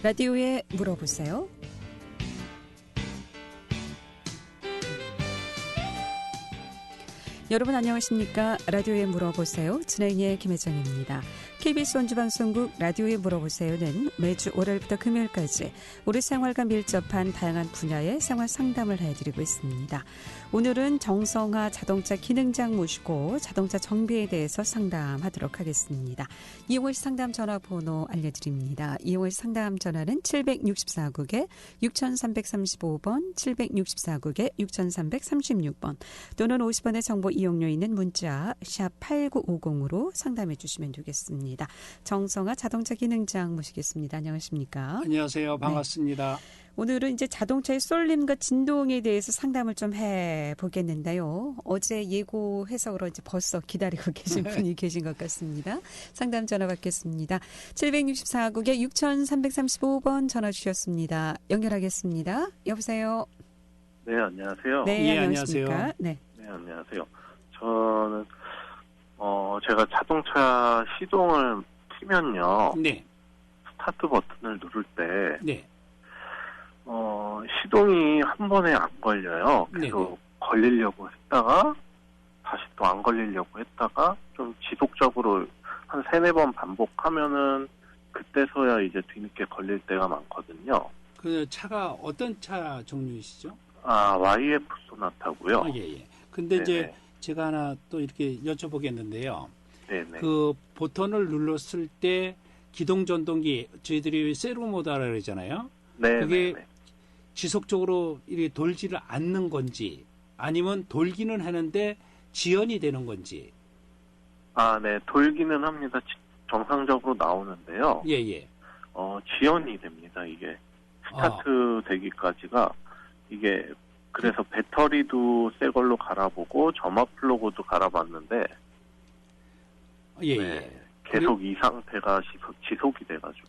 라디오에 물어보세요. 여러분 안녕하십니까? 라디오에 물어보세요. 진행의 김혜정입니다. KBS 원주방송국 라디오에 물어보세요는 매주 월요일부터 금요일까지 우리 생활과 밀접한 다양한 분야의 생활 상담을 해드리고 있습니다. 오늘은 정성화 자동차 기능장 모시고 자동차 정비에 대해서 상담하도록 하겠습니다. 이용호 씨 상담 전화번호 알려드립니다. 이용호 씨 상담 전화는 764국에 6335번, 764국에 6336번 또는 50원의 정보 이용료 있는 문자 샵 8950으로 상담해 주시면 되겠습니다. 정성화 자동차 기능장 모시겠습니다. 안녕하십니까? 안녕하세요. 반갑습니다. 네. 오늘은 이제 자동차의 쏠림과 진동에 대해서 상담을 좀 해보겠는데요. 어제 예고해서 그런지 벌써 기다리고 계신 분이 계신 것 같습니다. 상담 전화 받겠습니다. 764국에 6335번 전화 주셨습니다. 연결하겠습니다. 여보세요? 네, 안녕하세요. 네, 예, 안녕하십니까? 안녕하세요. 네. 네, 안녕하세요. 저는 제가 자동차 시동을 키면요. 네. 스타트 버튼을 누를 때 네. 시동이 한 번에 안 걸려요. 계속 네네. 걸리려고 했다가 다시 또 안 걸리려고 했다가 좀 지속적으로 한 3-4번 반복하면은 그때서야 이제 뒤늦게 걸릴 때가 많거든요. 그 차가 어떤 차 종류이시죠? YF 소나타고요. 예, 예. 근데 네네. 이제 제가 하나 또 이렇게 여쭤보겠는데요. 네네. 그 버튼을 눌렀을 때 기동 전동기 저희들이 세로모드라 그러잖아요. 네, 그게 네. 지속적으로 이렇게 돌지를 않는 건지 아니면 돌기는 하는데 지연이 되는 건지. 네, 돌기는 합니다. 정상적으로 나오는데요. 예, 예. 지연이 됩니다. 이게 스타트 되기까지가 이게 그래서 배터리도 새 걸로 갈아보고 점화 플러그도 갈아봤는데 예, 네, 예. 계속 이 상태가 지속이 돼가지고.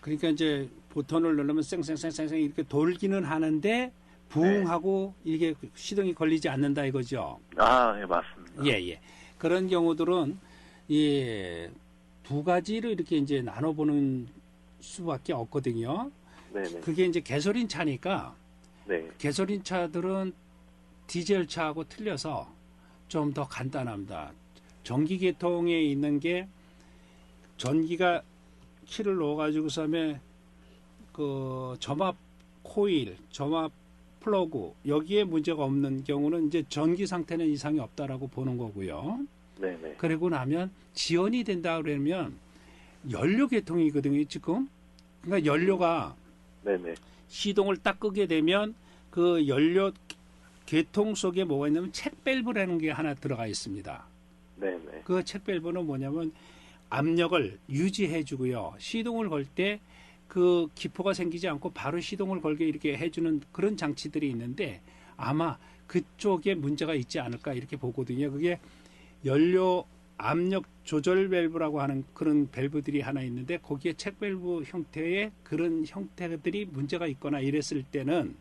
그러니까 이제 버튼을 누르면 쌩쌩쌩쌩 이렇게 돌기는 하는데 부응하고 이게 시동이 걸리지 않는다 이거죠. 네, 맞습니다. 예, 예. 그런 경우들은 두 가지로 이렇게 이제 나눠보는 수밖에 없거든요. 네네. 그게 이제 개솔린 차니까 네. 개솔린 차들은 디젤 차하고 틀려서 좀 더 간단합니다. 전기 계통에 있는 게 전기가 키를 넣어가지고서에 그 점압 코일, 점압 플러그 여기에 문제가 없는 경우는 이제 전기 상태는 이상이 없다라고 보는 거고요. 네네. 그리고 나면 지연이 된다 그러면 연료 계통이거든요, 지금. 그러니까 연료가 네네. 시동을 딱 끄게 되면 그 연료 계통 속에 뭐가 있냐면 책밸브라는 게 하나 들어가 있습니다. 네네. 그 책밸브는 뭐냐면 압력을 유지해 주고요. 시동을 걸 때 그 기포가 생기지 않고 바로 시동을 걸게 이렇게 해주는 그런 장치들이 있는데 아마 그쪽에 문제가 있지 않을까 이렇게 보거든요. 그게 연료 압력 조절 밸브라고 하는 그런 밸브들이 하나 있는데 거기에 책밸브 형태의 그런 형태들이 문제가 있거나 이랬을 때는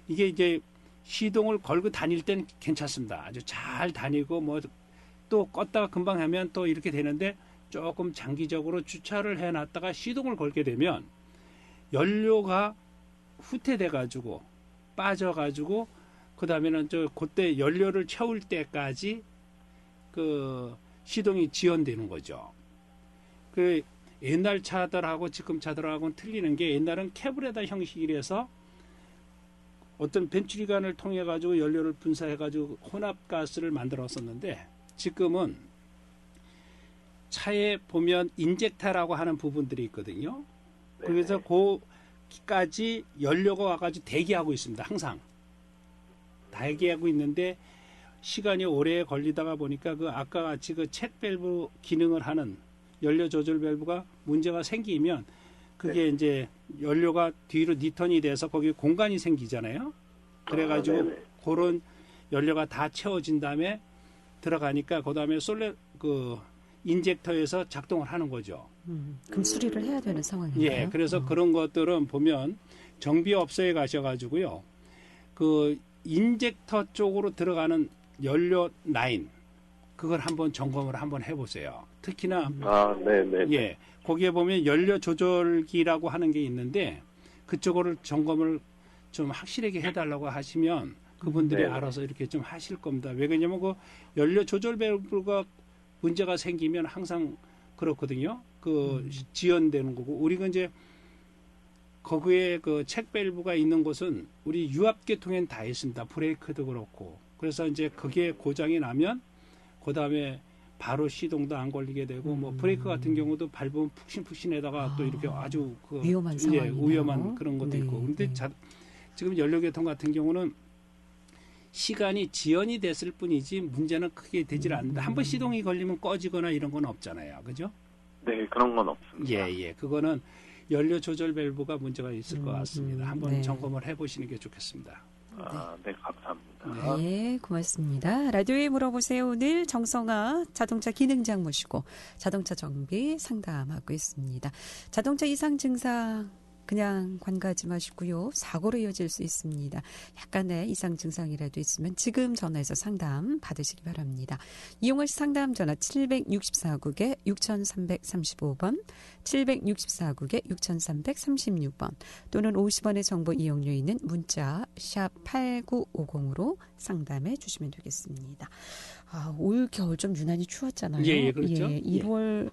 이게 이제 시동을 걸고 다닐 땐 괜찮습니다. 아주 잘 다니고 뭐 또 껐다가 금방 하면 또 이렇게 되는데 조금 장기적으로 주차를 해놨다가 시동을 걸게 되면 연료가 후퇴돼 가지고 빠져 가지고 그 다음에는 그때 연료를 채울 때까지 그 시동이 지연되는 거죠. 그 옛날 차들하고 지금 차들하고는 틀리는 게 옛날은 캐브레다 형식이라서 어떤 벤츄리관을 통해 가지고 연료를 분사해 가지고 혼합가스를 만들었었는데 지금은 차에 보면 인젝터라고 하는 부분들이 있거든요. 그래서 거기까지 연료가 와가지고 대기하고 있습니다. 항상 대기하고 있는데 시간이 오래 걸리다가 보니까 그 아까 같이 그 책 밸브 기능을 하는 연료 조절 밸브가 문제가 생기면 그게 이제 연료가 뒤로 리턴이 돼서 거기 공간이 생기잖아요. 그래가지고 그런 연료가 다 채워진 다음에 들어가니까 그 다음에 인젝터에서 작동을 하는 거죠. 그럼 수리를 해야 되는 상황인가요? 예, 그래서 그런 것들은 보면 정비업소에 가셔가지고요. 그 인젝터 쪽으로 들어가는 연료 라인, 그걸 한번 점검을 한번 해보세요. 특히나 네네. 예, 거기에 보면 연료 조절기라고 하는 게 있는데 그쪽을 점검을 좀 확실하게 해달라고 하시면 그분들이 네네. 알아서 이렇게 좀 하실 겁니다. 왜 그러냐면 그 연료 조절 밸브가 문제가 생기면 항상 그렇거든요. 그 지연되는 거고 우리가 이제 거기에 그 책 밸브가 있는 곳은 우리 유압계통엔 다 있습니다. 브레이크도 그렇고. 그래서 이제 그게 고장이 나면 그 다음에 바로 시동도 안 걸리게 되고 뭐 브레이크 같은 경우도 밟으면 푹신푹신에다가 또 이렇게 아주 그 위험한 상황이네요. 위험한 그런 것도 네, 있고. 근데 네. 지금 연료계통 같은 경우는 시간이 지연이 됐을 뿐이지 문제는 크게 되질 않는다. 한번 시동이 걸리면 꺼지거나 이런 건 없잖아요. 그죠? 네, 그런 건 없습니다. 예. 그거는 연료 조절 밸브가 문제가 있을 것 같습니다. 한번 네. 점검을 해보시는 게 좋겠습니다. 네, 감사합니다. 네, 고맙습니다. 라디오에 물어보세요. 오늘 정성아 자동차 기능장 모시고 자동차 정비 상담하고 있습니다. 자동차 이상 증상 그냥 관가하지 마시고요. 사고로 이어질 수 있습니다. 약간의 이상 증상이라도 있으면 지금 전화해서 상담 받으시기 바랍니다. 이용하실 상담 전화 764국에 6335번, 764국에 6336번 또는 50원의 정보 이용료 있는 문자 샵 8950으로 상담해 주시면 되겠습니다. 올 겨울 좀 유난히 추웠잖아요. 예, 그렇죠. 1월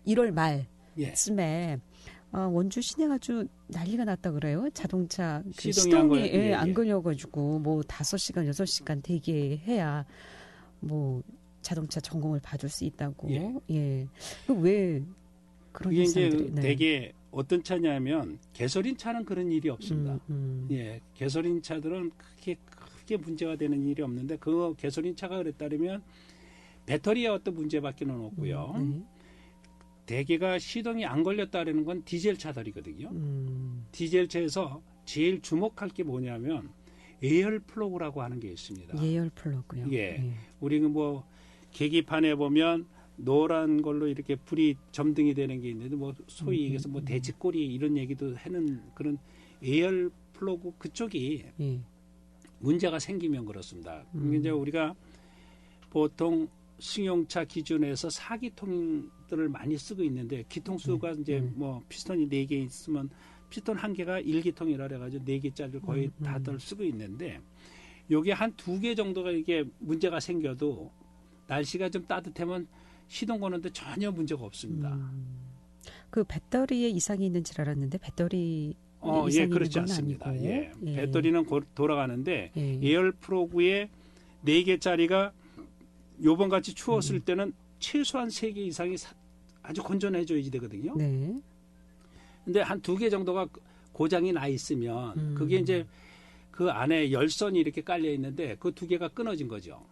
1월 말 예. 쯤에 원주 시내가 아주 난리가 났다 그래요. 자동차 그 시동이 안 걸려- 예, 안 예. 걸려가지고 뭐 5시간 6시간 대기해야 뭐 자동차 점검을 받을 수 있다고. 예. 왜 그런 이게 이제 현상들이? 네. 되게 어떤 차냐면 가솔린 차는 그런 일이 없습니다. 음. 예, 가솔린 차들은 크게 문제가 되는 일이 없는데 그 가솔린 차가 그랬다면 배터리에 어떤 문제밖에는 없고요. 네. 대개가 시동이 안 걸렸다는 건 디젤 차들이거든요. 디젤 차에서 제일 주목할 게 뭐냐면 에어 플러그라고 하는 게 있습니다. 예열 플러그요. 예. 우리는 뭐 계기판에 보면 노란 걸로 이렇게 불이 점등이 되는 게 있는데 뭐 소위 얘기해서 뭐 돼지꼬리 이런 얘기도 하는 그런 에어 플러그 그쪽이 예. 문제가 생기면 그렇습니다. 이제 우리가 보통 승용차 기준에서 4기통들을 많이 쓰고 있는데 기통수가 이제 뭐 피스톤이 4개 있으면 피스톤 1개가 1기통이라 그래가지고 4개짜리를 거의 다들 쓰고 있는데 요게 한 2개 정도가 이게 문제가 생겨도 날씨가 좀 따뜻하면 시동 거는데 전혀 문제가 없습니다. 그 배터리에 이상이 있는 줄 알았는데 배터리 예, 그렇지 않습니다. 아니고. 예. 배터리는 돌아가는데 예. 에어 플러그에 4개짜리가 요번 같이 추웠을 때는 최소한 3개 이상이 아주 건전해져야지 되거든요. 네. 근데 한 2개 정도가 고장이 나 있으면 그게 이제 그 안에 열선이 이렇게 깔려 있는데 그 2개가 끊어진 거죠.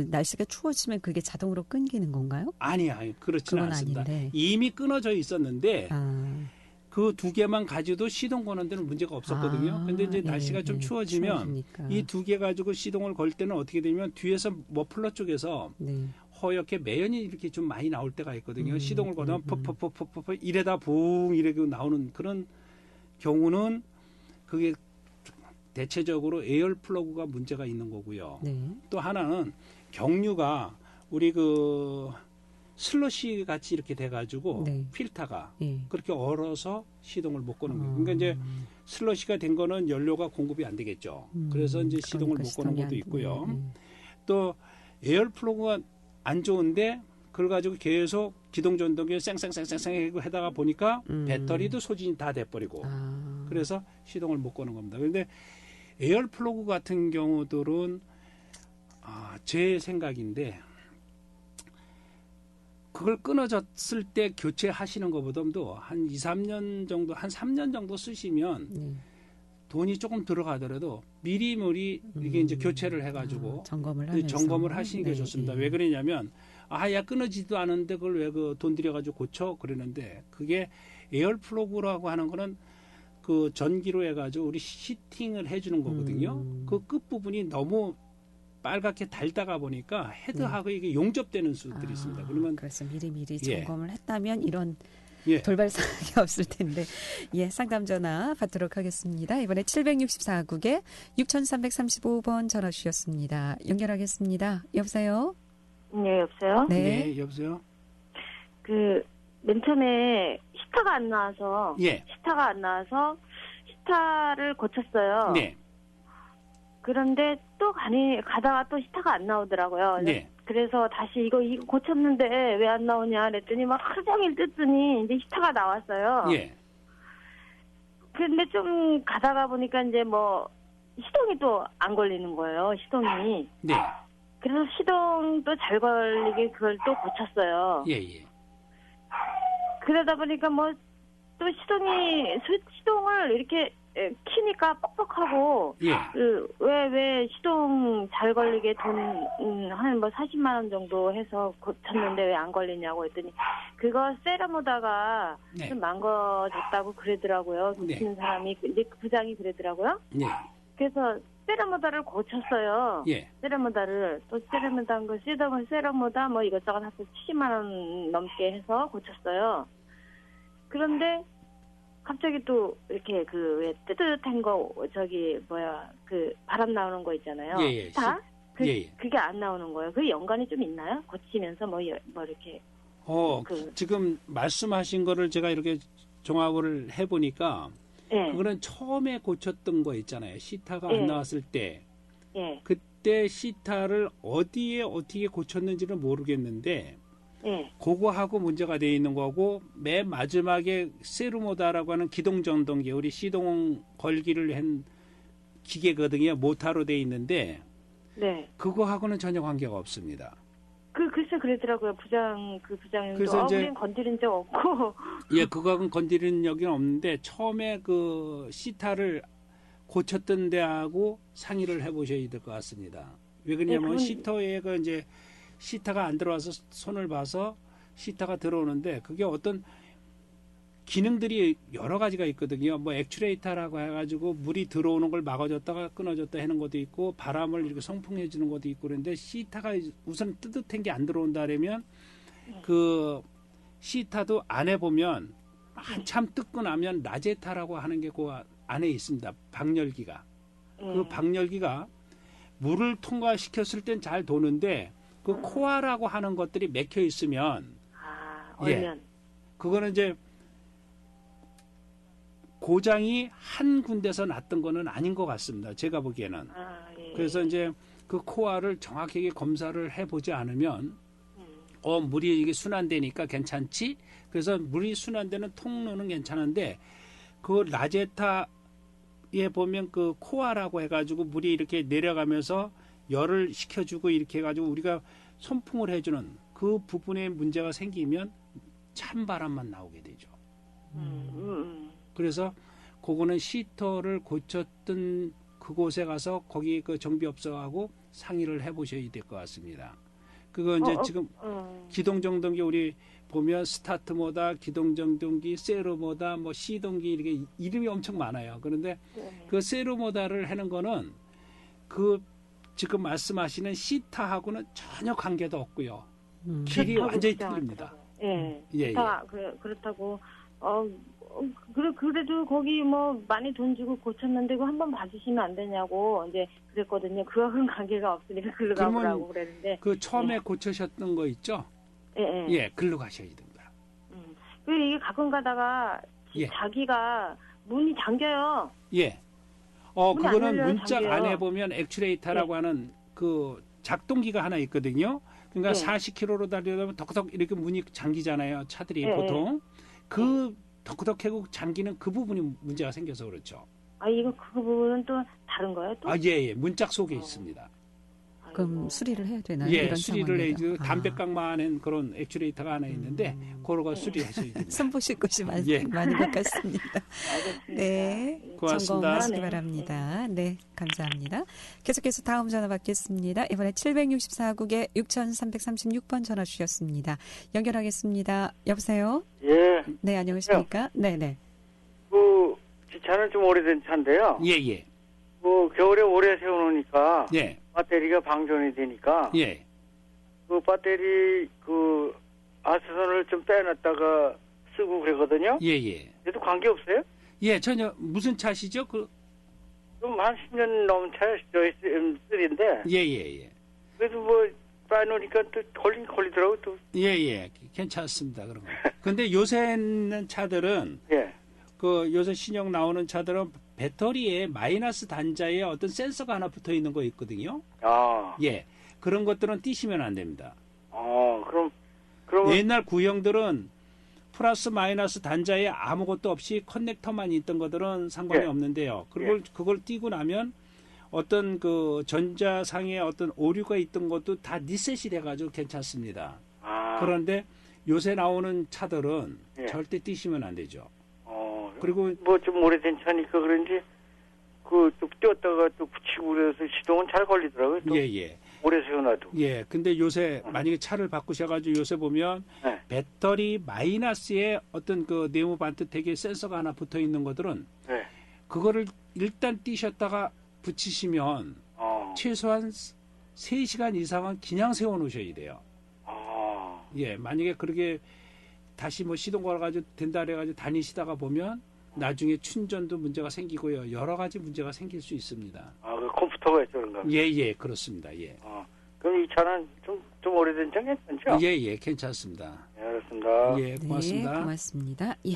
날씨가 추워지면 그게 자동으로 끊기는 건가요? 아니, 그렇지는 그건 않습니다. 아닌데. 이미 끊어져 있었는데 그 2개만 가지고도 시동 거는 데는 문제가 없었거든요. 근데 이제 날씨가 좀 추워지면 추워지니까. 이 2개 가지고 시동을 걸 때는 어떻게 되면 뒤에서 머플러 쪽에서 네. 허옇게 매연이 이렇게 좀 많이 나올 때가 있거든요. 시동을 걸면 퍽퍽퍽퍽퍽 이래다 붕 이래고 나오는 그런 경우는 그게 대체적으로 에어 플러그가 문제가 있는 거고요. 네. 또 하나는 경유가 우리 그 슬러시 같이 이렇게 돼가지고 네. 필터가 예. 그렇게 얼어서 시동을 못 거는 거예요. 그러니까 이제 슬러시가 된 거는 연료가 공급이 안 되겠죠. 그래서 이제 시동을 그러니까 못 거는 시동이 것도 안 있고요. 되네. 또 에어 플러그가 안 좋은데 그걸 가지고 계속 기동 전동기 쌩쌩쌩쌩쌩 하다가 보니까 배터리도 소진이 다 돼버리고 그래서 시동을 못 거는 겁니다. 그런데 에어 플러그 같은 경우들은 제 생각인데 그걸 끊어졌을 때 교체하시는 것보다도 한 2, 3년 정도, 한 3년 정도 쓰시면 돈이 조금 들어가더라도 미리미리 이게 이제 교체를 해가지고 점검을 하면서 점검을 하시는 게 네, 좋습니다. 예. 왜 그러냐면 야 끊어지도 않은데 그걸 왜 그 돈 들여가지고 고쳐 그러는데 그게 에어 플러그라고 하는 거는 그 전기로 해가지고 우리 시팅을 해주는 거거든요. 그 끝 부분이 너무 빨갛게 달다가 보니까 헤드하고 이게 용접되는 수들이 있습니다. 그러면 그래서 미리미리 예. 점검을 했다면 이런 예. 돌발 상황이 없을 텐데 예, 상담 전화 받도록 하겠습니다. 이번에 764국에 6335번 전화 주셨습니다. 연결하겠습니다. 여보세요? 네, 여보세요? 네. 네, 여보세요? 맨 처음에 시타가 안 나와서, 예. 시타를 고쳤어요. 네. 그런데 또 가다가 또 시타가 안 나오더라고요. 네. 그래서 다시 이거 고쳤는데 왜 안 나오냐 그랬더니 막 하루 종일 뜯더니 이제 시타가 나왔어요. 예. 근데 좀 가다가 보니까 이제 뭐 시동이 또 안 걸리는 거예요. 시동이. 네. 그래서 시동도 잘 걸리게 그걸 또 고쳤어요. 예, 예. 그러다 보니까 뭐 또 시동을 이렇게 키니까 뻑뻑하고 예. 왜 시동 잘 걸리게 돈 한 뭐 40만 원 정도 해서 고쳤는데 왜 안 걸리냐고 했더니 그거 세라모다가 네. 좀 망가졌다고 그러더라고요. 고치는 사람이 이제 부장이 그러더라고요. 네. 그래서 세라모다를 고쳤어요. 예. 세라모다를 또 세라모다 뭐 이것저것 합쳐 70만 원 넘게 해서 고쳤어요. 그런데 갑자기 또 이렇게 왜 뜨뜻한 거 바람 나오는 거 있잖아요. 예, 예. 스타? 예. 그게 안 나오는 거예요. 그 연관이 좀 있나요? 고치면서 뭐 이렇게. 지금 말씀하신 거를 제가 이렇게 종합을 해보니까 예. 그거는 처음에 고쳤던 거 있잖아요. 시타가 예. 안 나왔을 때. 예. 그때 시타를 어디에 어떻게 고쳤는지는 모르겠는데 예. 그거하고 문제가 돼 있는 거고 맨 마지막에 세르모다라고 하는 기동전동기 우리 시동 걸기를 한 기계거든요. 모터로 돼 있는데 네. 그거하고는 전혀 관계가 없습니다. 글쎄 그러더라고요. 부장님도 그래서 이제 우린 건드린 적 없고. 예, 그거하고는 건드리는 적은 없는데 처음에 그 시타를 고쳤던 데하고 상의를 해보셔야 될 것 같습니다. 왜 그러냐면 네, 시터에 이제 시타가 안 들어와서 손을 봐서 시타가 들어오는데 그게 어떤 기능들이 여러 가지가 있거든요. 뭐 액추레이터라고 해가지고 물이 들어오는 걸 막아줬다가 끊어줬다 하는 것도 있고 바람을 이렇게 송풍해 주는 것도 있고 그런데 시타가 우선 뜨뜻한 게 안 들어온다 그러면 그 시타도 안에 보면 한참 뜯고 나면 라제타라고 하는 게 그 안에 있습니다. 방열기가. 그 방열기가 물을 통과시켰을 땐 잘 도는데 그 코아라고 하는 것들이 맥혀 있으면 얼면. 그거는 이제 고장이 한 군데서 났던 거는 아닌 것 같습니다. 제가 보기에는. 예. 그래서 이제 그 코아를 정확하게 검사를 해보지 않으면 물이 이게 순환되니까 괜찮지? 그래서 물이 순환되는 통로는 괜찮은데 그 라제타에 보면 그 코아라고 해가지고 물이 이렇게 내려가면서 열을 식혀주고 이렇게 해가지고 우리가 손풍을 해주는 그 부분에 문제가 생기면 찬바람만 나오게 되죠. 그래서 그거는 시터를 고쳤던 그곳에 가서 거기 그 정비업소하고 상의를 해보셔야 될 것 같습니다. 그거 이제 지금 기동정동기 우리 보면 스타트모다, 기동정동기, 세로모다, 뭐 시동기 이렇게 이름이 엄청 많아요. 그런데 그 세로모다를 하는 거는 그 지금 말씀하시는 시타하고는 전혀 관계도 없고요. 길이 완전히 틀립니다. 예. 예. 그렇다고 그래도 거기 뭐 많이 돈 주고 고쳤는데 그거 한번 봐주시면 안 되냐고 이제 그랬거든요. 그거는 관계가 없으니까 글로 가보라고 그랬는데. 그 처음에 고쳐셨던 거 있죠? 예, 글로 가셔야 됩니다. 이게 가끔 가다가 자기가 문이 잠겨요. 예. 그거는 열려요, 문짝 잠겨요. 안에 보면 액추레이터라고 하는 그 작동기가 하나 있거든요. 그러니까 40km로 달리다 보면 덕덕 이렇게 문이 잠기잖아요. 차들이 보통. 그 덕덕하고 잠기는 그 부분이 문제가 생겨서 그렇죠. 그 부분은 또 다른 거예요? 또? 예. 문짝 속에 있습니다. 그럼 수리를 해야 되나요? 예, 이런 수리를 상황에도? 해주 담배깡만한 그런 액추레이터가 하나 있는데 그거 수리하셔야 됩니다. 손보실 곳이 많은 것 같습니다. 네, 고맙습니다. 점검하시기 바랍니다. 네, 감사합니다. 계속해서 다음 전화 받겠습니다. 이번에 764국에 6336번 전화 주셨습니다. 연결하겠습니다. 여보세요? 예. 네, 안녕하십니까? 네네. 제 차는 좀 오래된 차인데요. 예. 겨울에 오래 세워놓으니까 예. 배터리가 방전이 되니까 예. 그 배터리 아스선을 좀 빼놨다가 쓰고 그러거든요. 예, 예. 그래도 관계 없어요? 예, 전혀 무슨 차시죠? 좀 한 10년 넘은 차였어요. 쓰인데. 예, 예, 예. 그래도 뭐 빠놓으니까 또 걸리더라고 또. 예, 예. 괜찮습니다. 그런 거. 근데 요새 있는 차들은 예. 요새 신형 나오는 차들은 배터리에 마이너스 단자에 어떤 센서가 하나 붙어 있는 거 있거든요. 아. 예. 그런 것들은 띄시면 안 됩니다. 그럼 옛날 구형들은 플러스 마이너스 단자에 아무것도 없이 커넥터만 있던 것들은 상관이 예. 없는데요. 그걸 띄고 나면 어떤 그 전자상에 어떤 오류가 있던 것도 다 리셋이 돼가지고 괜찮습니다. 그런데 요새 나오는 차들은 예. 절대 띄시면 안 되죠. 그리고 뭐 좀 오래된 차니까 그런지 또 띄었다가 또 붙이고 그래서 시동은 잘 걸리더라고요. 또 예, 예. 오래 세워놔도. 예, 근데 요새 만약에 차를 바꾸셔가지고 요새 보면 네. 배터리 마이너스에 어떤 그 네모 반듯하게 센서가 하나 붙어 있는 것들은 네. 그거를 일단 띄셨다가 붙이시면 최소한 3시간 이상은 그냥 세워놓으셔야 돼요. 예, 만약에 그렇게 다시 뭐 시동 걸어가지고 된다 그래가지고 다니시다가 보면 나중에 충전도 문제가 생기고요. 여러 가지 문제가 생길 수 있습니다. 그 컴퓨터가 있죠, 그런가? 예, 예, 그렇습니다. 예. 그럼 이 차는 좀 오래된 차 괜찮죠? 예, 예, 괜찮습니다. 네, 알겠습니다. 예, 고맙습니다. 네, 고맙습니다. 예.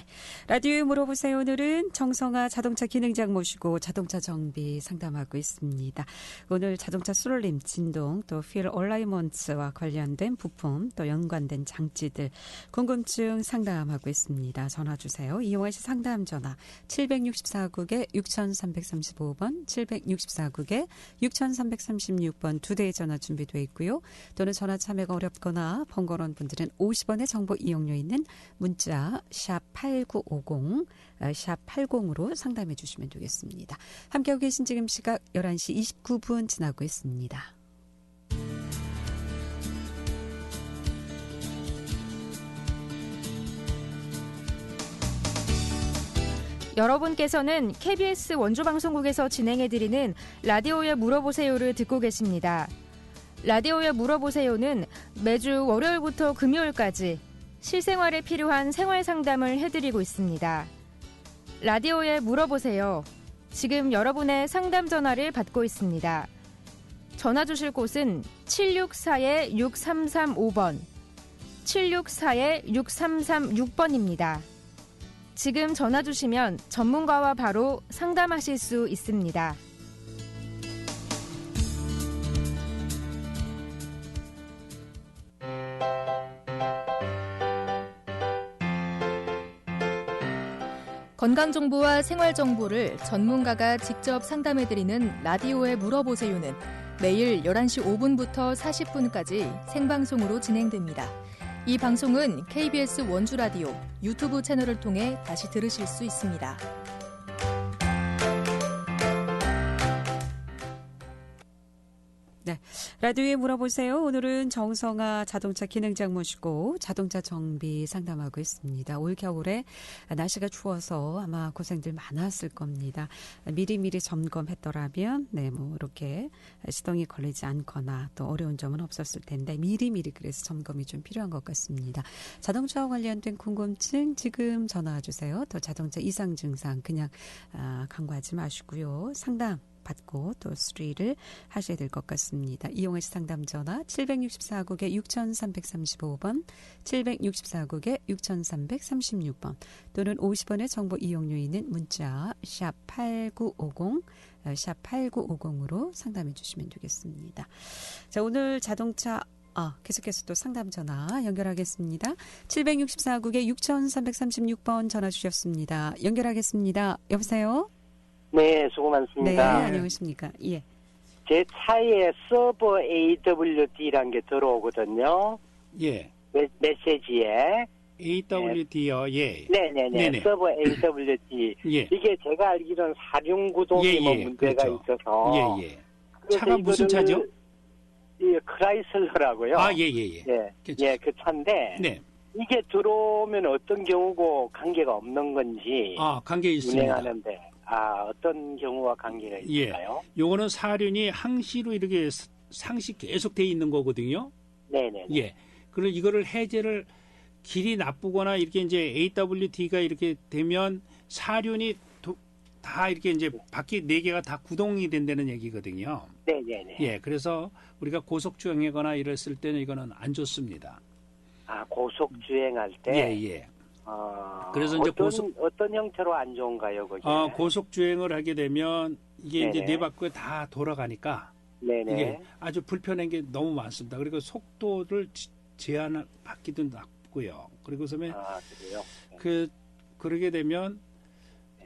라디오에 물어보세요. 오늘은 정성아 자동차 기능장 모시고 자동차 정비 상담하고 있습니다. 오늘 자동차 솔림, 진동, 또 휠 얼라이먼트와 관련된 부품, 또 연관된 장치들, 궁금증 상담하고 있습니다. 전화 주세요. 이용하실 상담 전화 764국에 6335번, 764국에 6336번 두 대의 전화 준비되어 있고요. 또는 전화 참여가 어렵거나 번거로운 분들은 50원의 정보 이용료 있는 문자 샵 8950, 샵 80으로 상담해 주시면 되겠습니다. 함께하고 계신 지금 시각 11시 29분 지나고 있습니다. 여러분께서는 KBS 원주방송국에서 진행해드리는 라디오에 물어보세요를 듣고 계십니다. 라디오에 물어보세요는 매주 월요일부터 금요일까지 실생활에 필요한 생활 상담을 해드리고 있습니다. 라디오에 물어보세요. 지금 여러분의 상담 전화를 받고 있습니다. 전화 주실 곳은 764-6335번, 764-6336번입니다. 지금 전화 주시면 전문가와 바로 상담하실 수 있습니다. 건강정보와 생활정보를 전문가가 직접 상담해드리는 라디오에 물어보세요는 매일 11시 5분부터 40분까지 생방송으로 진행됩니다. 이 방송은 KBS 원주라디오 유튜브 채널을 통해 다시 들으실 수 있습니다. 네, 라디오에 물어보세요. 오늘은 정성아 자동차 기능장 모시고 자동차 정비 상담하고 있습니다. 올 겨울에 날씨가 추워서 아마 고생들 많았을 겁니다. 미리미리 점검했더라면 뭐 이렇게 시동이 걸리지 않거나 또 어려운 점은 없었을 텐데 미리미리 그래서 점검이 좀 필요한 것 같습니다. 자동차와 관련된 궁금증 지금 전화 주세요. 또 자동차 이상 증상 그냥 간과하지 마시고요. 상담 받고 또 수리를 하셔야 될 것 같습니다. 이용하실 상담 전화 764국에 6335번, 764국에 6336번 또는 50원의 정보 이용료 있는 문자 샵 8950, 샵 8950으로 상담해 주시면 되겠습니다. 자, 오늘 자동차 계속해서 또 상담 전화 연결하겠습니다. 764국에 6336번 전화 주셨습니다. 연결하겠습니다. 여보세요? 네, 수고 많습니다. 네, 안녕하십니까. 예. 제 차에 서버 AWD라는 게 들어오거든요. 예. 메시지에. AWD요. 예. 네네네. 서버 AWD. 예. 이게 제가 알기로는 사륜구동이 뭐 문제가 그렇죠. 있어서. 예. 차가 무슨 차죠? 예, 크라이슬러라고요. 예. 예, 그 차인데. 네. 이게 들어오면 어떤 경우고 관계가 없는 건지. 관계 있습니다. 운행하는데. 어떤 경우와 관계가 있을까요? 요거는 사륜이 항시로 이렇게 상시 계속 돼 있는 거거든요. 네네. 예. 그리고 이거를 해제를 길이 나쁘거나 이렇게 이제 AWT가 이렇게 되면 사륜이 다 이렇게 이제 바퀴 4개가 다 구동이 된다는 얘기거든요. 네네네. 예, 그래서 우리가 고속 주행하거나 이랬을 때는 이거는 안 좋습니다. 아, 고속 주행할 때? 예, 예. 그래서 이제 어떤 형태로 안 좋은가요, 그게? 고속 주행을 하게 되면 이게 이제 네네. 네 바퀴가 다 돌아가니까 네네. 이게 아주 불편한 게 너무 많습니다. 그리고 속도를 제한받기도 나쁘고요. 그리고서는 그래요? 그러게 되면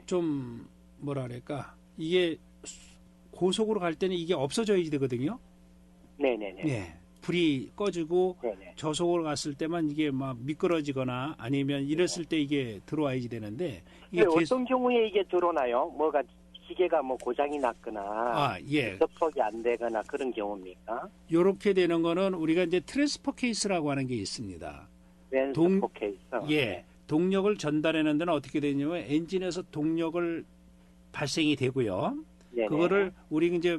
좀 뭐라 그럴까 이게 고속으로 갈 때는 이게 없어져야 되거든요. 네네네. 예, 불이 꺼지고 네네. 저속으로 갔을 때만 이게 막 미끄러지거나 아니면 이랬을 때 이게 들어와야지 되는데 이게 어떤 경우에 이게 들어오나요? 뭐가 기계가 뭐 고장이 났거나 예. 접속이 안 되거나 그런 경우입니까? 요렇게 되는 거는 우리가 이제 트랜스퍼 케이스라고 하는 게 있습니다. 트랜스퍼 케이스. 예. 동력을 전달하는 데는 어떻게 되냐면 엔진에서 동력을 발생이 되고요. 네네. 그거를 우리 이제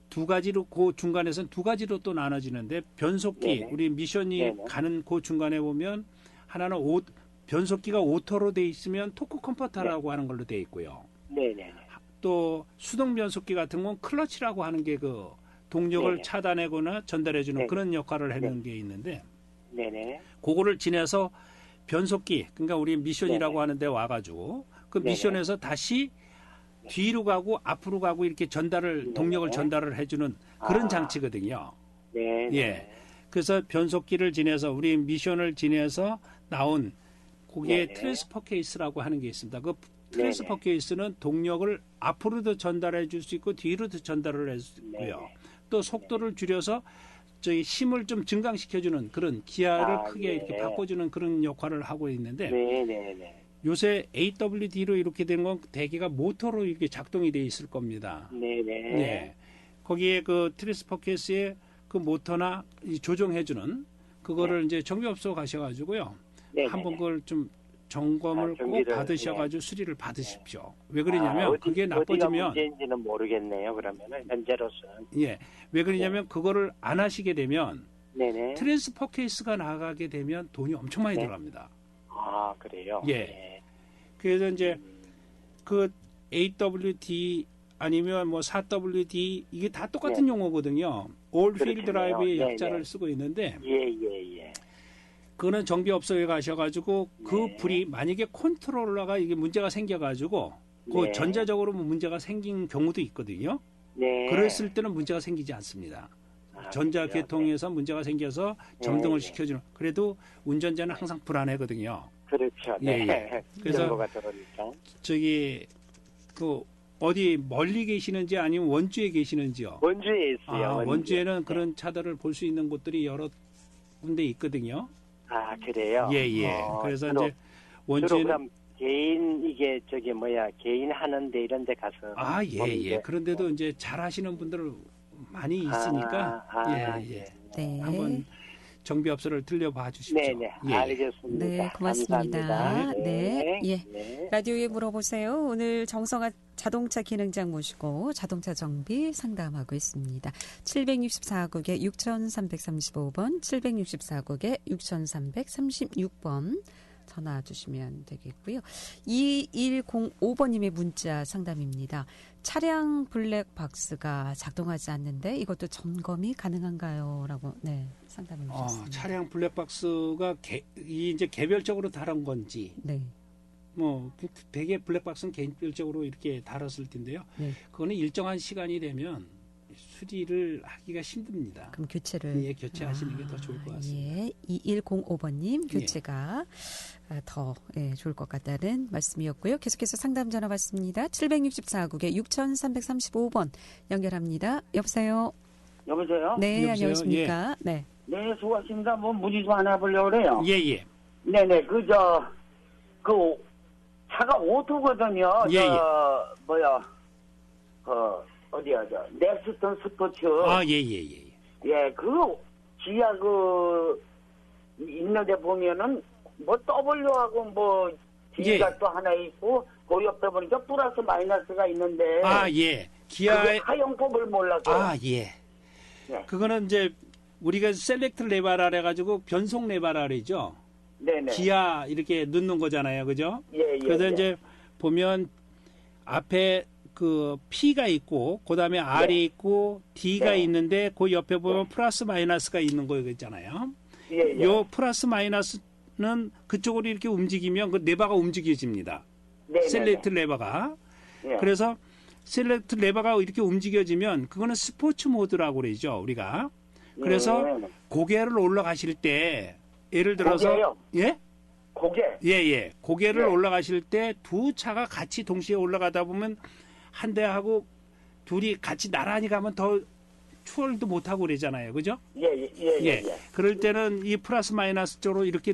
두 가지로 그 중간에서는 두 가지로 또 나눠지는데 변속기 네네. 우리 미션이 네네. 가는 그 중간에 보면 하나는 변속기가 오토로 돼 있으면 토크 컨버터라고 하는 걸로 돼 있고요. 네네. 또 수동 변속기 같은 건 클러치라고 하는 게 그 동력을 네네. 차단하거나 전달해주는 네네. 그런 역할을 하는 게 있는데 네네. 그거를 지내서 변속기 그러니까 우리 미션이라고 네네. 하는데 와가지고 그 네네. 미션에서 다시 뒤로 가고 앞으로 가고 이렇게 네네. 동력을 전달을 해주는 그런 장치거든요. 네. 예. 그래서 변속기를 지내서 우리 미션을 지내서 나온 그게 네네. 트랜스퍼 케이스라고 하는 게 있습니다. 그 트랜스퍼 케이스는 동력을 앞으로도 전달해 줄 수 있고 뒤로도 전달을 할 수 있고요. 네네. 또 속도를 줄여서 저희 힘을 좀 증강시켜주는 그런 기아를 크게 예. 이렇게 바꿔주는 그런 역할을 하고 있는데 네네네. 요새 AWD로 이렇게 되는 건 대개가 모터로 이렇게 작동이 돼 있을 겁니다. 네네. 네. 거기에 그 트랜스퍼 케이스에 그 모터나 조정해주는 그거를 이제 정비업소 가셔가지고요. 네네. 한번 그걸 좀 점검을 꼭 정비를, 받으셔가지고 수리를 받으십시오. 왜 그러냐면 그게 어디가 나빠지면 문제인지는 모르겠네요. 그러면은 현재로서는. 예. 왜 그러냐면 그거를 안 하시게 되면 네네. 트랜스퍼 케이스가 나가게 되면 돈이 엄청 많이 네. 들어갑니다. 아, 그래요? 예. 네. 그래서 이제 그 AWD 아니면 뭐 4WD 이게 다 똑같은 네. 용어거든요. All Wheel 그렇겠네요. Drive의 네, 약자를 네. 쓰고 있는데 예. 그거는 정비업소에 가셔가지고 그 네. 불이 만약에 컨트롤러가 이게 문제가 생겨가지고 그 네. 전자적으로 문제가 생긴 경우도 있거든요. 네. 그랬을 때는 문제가 생기지 않습니다. 전자계통에서 문제가 생겨서 점등을 네. 시켜주는 그래도 운전자는 항상 불안해거든요. 그렇죠. 네. 예. 그래서 정보가 들어오니까. 저기 그 어디 멀리 계시는지 아니면 원주에 계시는지요? 원주에 있어요. 원주에는 네. 그런 차들을 볼 수 있는 곳들이 여러 군데 있거든요. 아, 그래요? 예. 그래서 주로, 이제 원주에는 그럼 개인 이게 개인 하는데 이런 데 가서 예. 그런데도 이제 잘 하시는 분들 많이 있으니까 예. 네. 한번 정비업소를 들려봐 주십시오. 네네. 예. 알겠습니다. 네, 고맙습니다. 감사합니다. 네. 예. 네. 라디오에 물어보세요. 오늘 정성아 자동차 기능장 모시고 자동차 정비 상담하고 있습니다. 764국에 6335번, 764국에 6336번 전화 주시면 되겠고요. 2105번님의 문자 상담입니다. 차량 블랙박스가 작동하지 않는데 이것도 점검이 가능한가요? 라고 상담해 주셨습니다. 차량 블랙박스가 이제 개별적으로 다른 건지 네. 뭐 대개 블랙박스는 개별적으로 이렇게 달았을 텐데요. 네. 그거는 일정한 시간이 되면 수리를 하기가 힘듭니다. 그럼 교체를 교체하시는 게 더 좋을 것 같습니다. 예, 2105번님 교체가 더 좋을 것 같다는 말씀이었고요. 계속해서 상담 전화 받습니다. 764국에 6335번 연결합니다. 여보세요? 여보세요? 네, 여보세요? 안녕하십니까? 네. 네, 수고하십니다. 뭐 문의 좀 하나 해보려고 그래요. 예. 네네, 차가 오토거든요. 예. 어디야, 넥스턴 스포츠. 예. 예, 지하 있는데 보면은, W하고 D가 또 하나 있고, 그 옆에 보니까 플러스 마이너스가 있는데. 예. 기아의 사용법을 몰라서. 예. 네. 그거는 이제 우리가 셀렉트 레바라 해가지고 변속 레바라이죠. 네네. 기아 이렇게 넣는 거잖아요. 그죠? 예. 그래서 이제 보면 앞에 그 P가 있고 그다음에 R이 있고 D가 네. 있는데 그 옆에 보면 플러스 마이너스가 있는 거 있잖아요. 예. 요 플러스 마이너스는 그쪽으로 이렇게 움직이면 그 레버가 움직여집니다. 네네네. 셀렉트 레버가. 예. 그래서 셀렉트 레버가 이렇게 움직여지면 그거는 스포츠 모드라고 그러죠, 우리가. 그래서 고개를 올라가실 때 예를 들어서 고개요? 예? 고개. 예. 고개를 예. 올라가실 때 두 차가 같이 동시에 올라가다 보면 한 대하고 둘이 같이 나란히 가면 더 추월도 못 하고 그러잖아요. 그죠? 예. 그럴 때는 이 플러스 마이너스 쪽으로 이렇게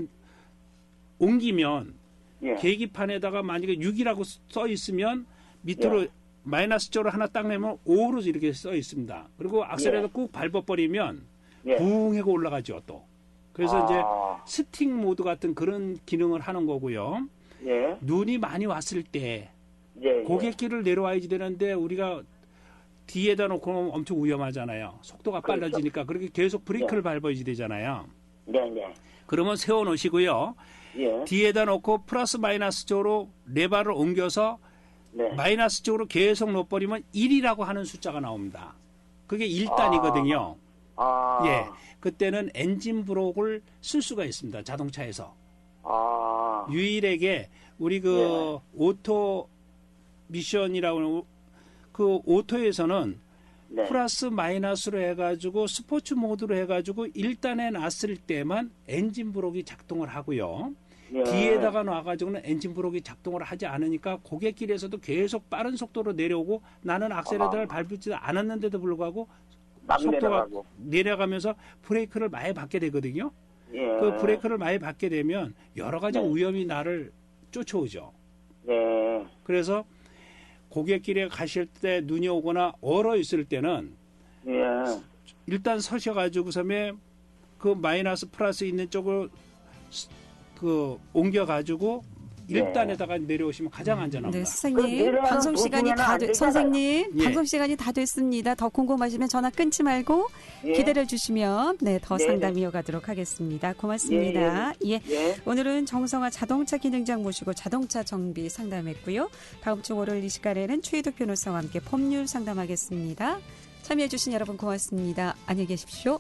옮기면 예. 계기판에다가 만약에 6이라고 써 있으면 밑으로 마이너스 쪽으로 하나 딱 내면 5로 이렇게 써 있습니다. 그리고 악셀에다 꾹 밟아버리면 붕 하고 올라가죠, 또. 그래서 이제 스틱 모드 같은 그런 기능을 하는 거고요. 예. 눈이 많이 왔을 때 예. 고갯길을 내려와야지 되는데 우리가 뒤에다 놓고 놓으면 엄청 위험하잖아요. 속도가 그렇죠. 빨라지니까 그렇게 계속 브레이크를 밟아야지 되잖아요. 네. 그러면 세워 놓으시고요. 예. 뒤에다 놓고 플러스 마이너스 쪽으로 레버를 옮겨서 네. 마이너스 쪽으로 계속 놓아버리면 1이라고 하는 숫자가 나옵니다. 그게 1단이거든요. 예. 그때는 엔진 브록을 쓸 수가 있습니다. 자동차에서. 유일하게 우리 그 오토 미션이라고 하는 그 오토에서는 플러스 마이너스로 해가지고 스포츠 모드로 해가지고 1단에 놨을 때만 엔진 브록이 작동을 하고요. 뒤에다가 놔가지고는 엔진 브록이 작동을 하지 않으니까 고갯길에서도 계속 빠른 속도로 내려오고 나는 악셀레터를 밟지도 않았는데도 불구하고 속도가 내려가면서 브레이크를 많이 받게 되거든요. 그 브레이크를 많이 받게 되면 여러 가지 위험이 나를 쫓아오죠. 그래서 고갯길에 가실 때 눈이 오거나 얼어 있을 때는 일단 서셔가지고서면 그 마이너스 플러스 있는 쪽을 그 옮겨가지고 1단에다가 내려오시면 가장 안전합니다. 네, 선생님. 방송 시간이 선생님, 예. 방송 시간이 다 됐습니다. 더 궁금하시면 전화 끊지 말고 기다려 주시면 더 상담 이어가도록 하겠습니다. 고맙습니다. 예. 오늘은 정성화 자동차 기능장 모시고 자동차 정비 상담했고요. 다음 주 월요일 이 시간에는 최희덕 변호사와 함께 법률 상담하겠습니다. 참여해 주신 여러분 고맙습니다. 안녕히 계십시오.